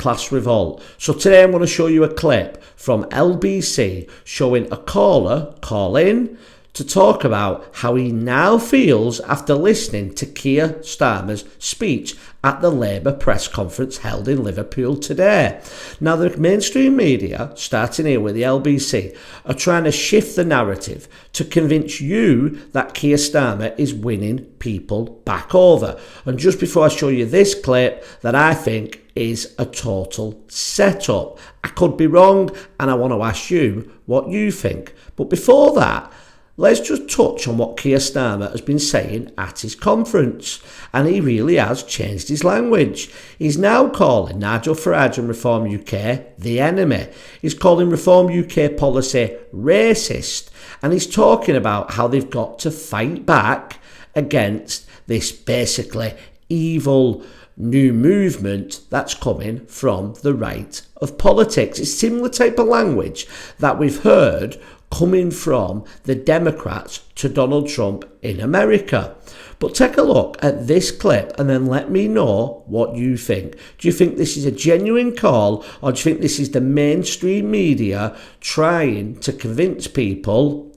class revolt. So today I'm going to show you a clip from LBC showing a caller call in to talk about how he now feels after listening to Keir Starmer's speech at the Labour press conference held in Liverpool today. Now, the mainstream media, starting here with the LBC, are trying to shift the narrative to convince you that Keir Starmer is winning people back over. And just before I show you this clip that I think is a total setup, I could be wrong, and I want to ask you what you think. But before that, let's just touch on what Keir Starmer has been saying at his conference. And he really has changed his language. He's now calling Nigel Farage and Reform UK the enemy. He's calling Reform UK policy racist. And he's talking about how they've got to fight back against this basically evil new movement that's coming from the right of politics. It's similar type of language that we've heard coming from the Democrats to Donald Trump in America. But take a look at this clip and then let me know what you think. Do you think this is a genuine call, or do you think this is the mainstream media trying to convince people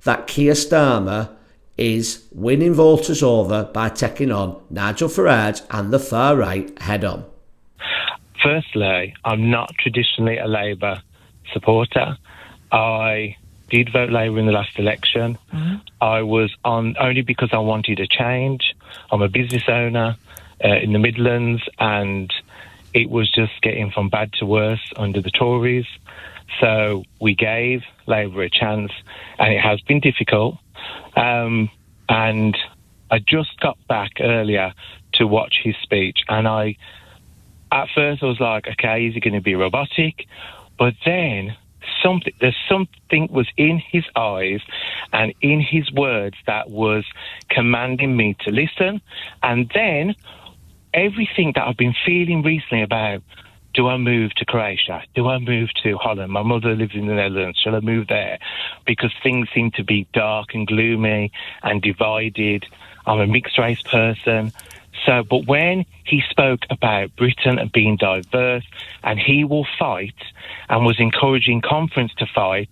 that Keir Starmer is winning voters over by taking on Nigel Farage and the far right head on? Firstly, I'm not traditionally a Labour supporter. I did vote Labour in the last election. I was on only because I wanted a change. I'm a business owner in the Midlands, and it was just getting from bad to worse under the Tories. So we gave Labour a chance, and it has been difficult. And I just got back earlier to watch his speech, and at first I was like, okay, is he going to be robotic? But then there's something was in his eyes and in his words that was commanding me to listen. And then everything that I've been feeling recently about, do I move to Croatia? Do I move to Holland? My mother lives in the Netherlands. Shall I move there? Because things seem to be dark and gloomy and divided. I'm a mixed race person. But when he spoke about Britain and being diverse, and he will fight, and was encouraging conference to fight,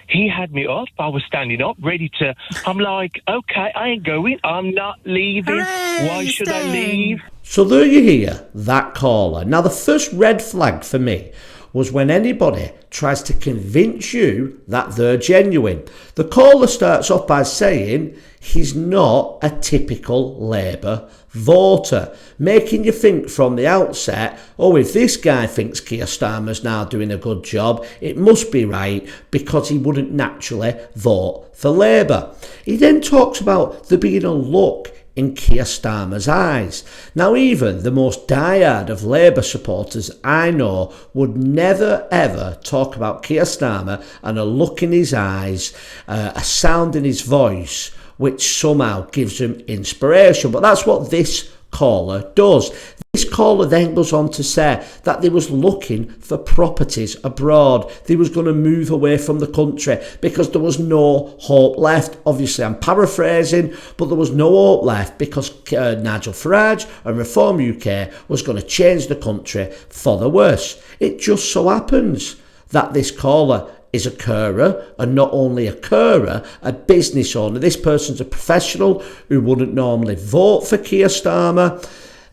he had me up. I was standing up, ready to. I'm like, okay, I ain't going. I'm not leaving. Hooray, Why should I leave? So there you hear that caller. Now, the first red flag for me was when anybody tries to convince you that they're genuine. The caller starts off by saying he's not a typical Labour voter, making you think from the outset, oh, if this guy thinks Keir Starmer's now doing a good job, it must be right, because he wouldn't naturally vote for Labour. He then talks about there being a look in Keir Starmer's eyes. Now, even the most diehard of Labour supporters I know would never ever talk about Keir Starmer and a look in his eyes, a sound in his voice, which somehow gives him inspiration. But that's what this caller does. This caller then goes on to say that they was looking for properties abroad. They was going to move away from the country because there was no hope left. Obviously, I'm paraphrasing, but there was no hope left because Nigel Farage and Reform UK was going to change the country for the worse. It just so happens that this caller is a carer, and not only a carer, a business owner. This person's a professional who wouldn't normally vote for Keir Starmer.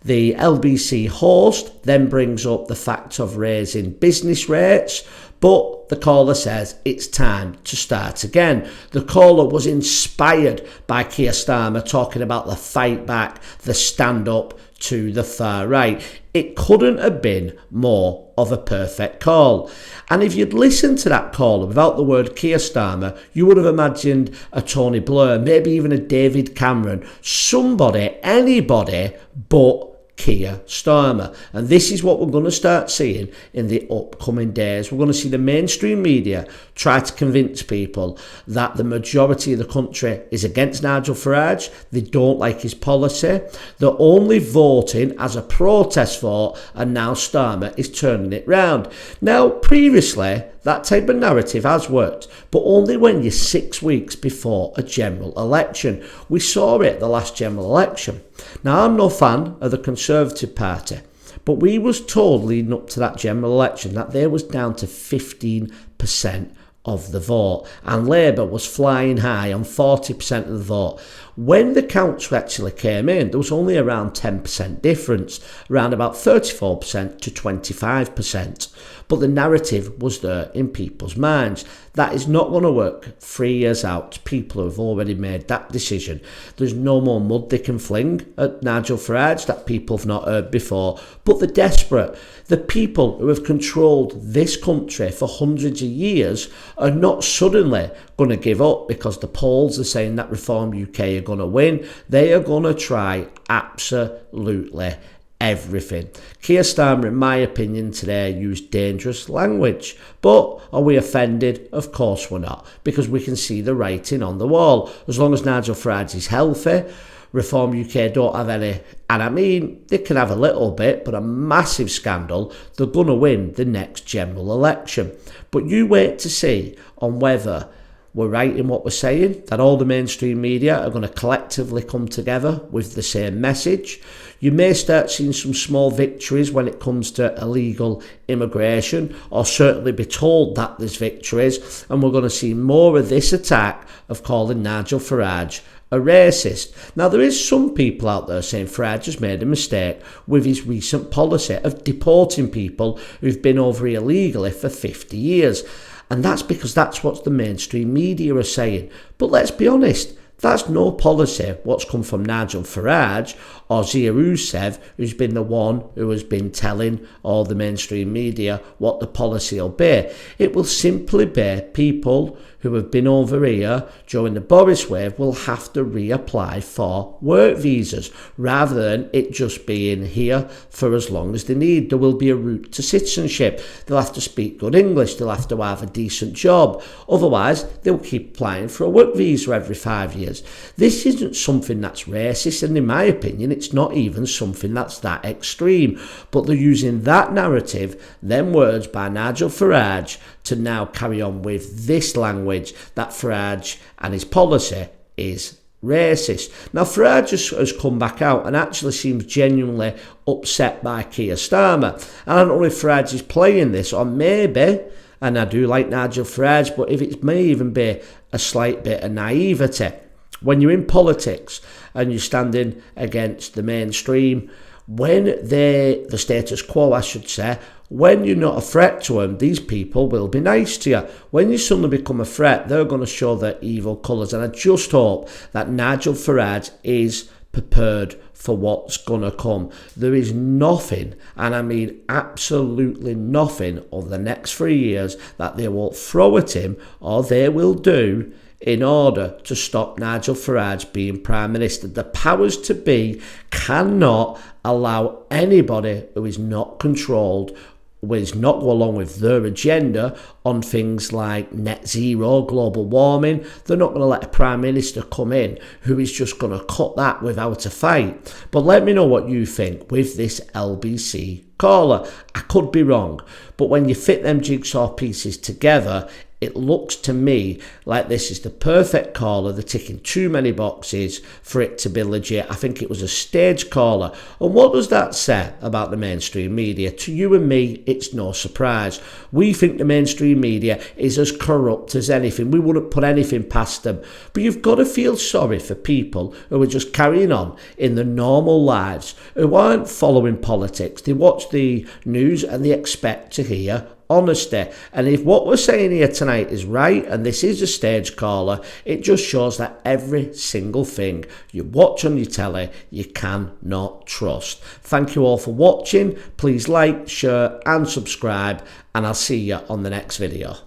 The LBC host then brings up the fact of raising business rates, but the caller says it's time to start again. The caller was inspired by Keir Starmer talking about the fight back, the stand up to the far right. It couldn't have been more of a perfect call. And if you'd listened to that caller without the word Keir Starmer, you would have imagined a Tony Blair, maybe even a David Cameron, somebody, anybody but Keir Starmer. And this is what we're going to start seeing in the upcoming days. We're going to see the mainstream media try to convince people that the majority of the country is against Nigel Farage. They don't like his policy. They're only voting as a protest vote, and now Starmer is turning it round. Now, previously, that type of narrative has worked, but only when you're 6 weeks before a general election. We saw it at the last general election. Now, I'm no fan of the Conservative Party, But we was told leading up to that general election that there was down to 15% of the vote, and Labour was flying high on 40% of the vote. When the counts actually came in, there was only around 10% difference, around about 34% to 25%. But the narrative was there in people's minds. That is not going to work 3 years out. People have already made that decision. There's no more mud they can fling at Nigel Farage that people have not heard before. But the desperate, the people who have controlled this country for hundreds of years are not suddenly going to give up because the polls are saying that Reform UK are going to win. They are going to try absolutely everything. Keir Starmer, in my opinion, today used dangerous language. But are we offended? Of course we're not, because we can see the writing on the wall. As long as Nigel Farage is healthy, Reform UK don't have any, and I mean, they can have a little bit, but a massive scandal, they're going to win the next general election. But you wait to see on whether we're right in what we're saying, that all the mainstream media are going to collectively come together with the same message. You may start seeing some small victories when it comes to illegal immigration, or certainly be told that there's victories, and we're going to see more of this attack of calling Nigel Farage a racist. Now, there is some people out there saying Farage has made a mistake with his recent policy of deporting people who've been over here illegally for 50 years. And that's because that's what the mainstream media are saying. But let's be honest, that's no policy what's come from Nigel Farage or Zia Rousseff, who's been the one who has been telling all the mainstream media what the policy will be. It will simply be people who have been over here during the Boris wave will have to reapply for work visas rather than it just being here for as long as they need. There will be a route to citizenship. They'll have to speak good English. They'll have to have a decent job. Otherwise, they'll keep applying for a work visa every 5 years. This isn't something that's racist, and in my opinion, it's not even something that's that extreme. But they're using that narrative, them words by Nigel Farage, to now carry on with this language that Farage and his policy is racist. Now, Farage has come back out and actually seems genuinely upset by Keir Starmer. And I don't know if Farage is playing this, or maybe, and I do like Nigel Farage, but if it may even be a slight bit of naivety. When you're in politics and you're standing against the mainstream, when the status quo, I should say, when you're not a threat to them, these people will be nice to you. When you suddenly become a threat, they're going to show their evil colours. And I just hope that Nigel Farage is prepared for what's going to come. There is nothing, and I mean absolutely nothing, over the next 3 years that they will throw at him or they will do in order to stop Nigel Farage being Prime Minister. The powers to be cannot allow anybody who is not controlled, who is not go along with their agenda on things like net zero, global warming. They're not going to let a Prime Minister come in who is just going to cut that without a fight. But let me know what you think with this LBC caller. I could be wrong, but when you fit them jigsaw pieces together, it looks to me like this is the perfect caller. They're ticking too many boxes for it to be legit. I think it was a stage caller. And what does that say about the mainstream media? To you and me, it's no surprise. We think the mainstream media is as corrupt as anything. We wouldn't put anything past them. But you've got to feel sorry for people who are just carrying on in their normal lives, who aren't following politics. They watch the news and they expect to hear honesty. And if what we're saying here tonight is right, and this is a stage caller, it just shows that every single thing you watch on your telly, you cannot trust. Thank you all for watching. Please like, share and subscribe, and I'll see you on the next video.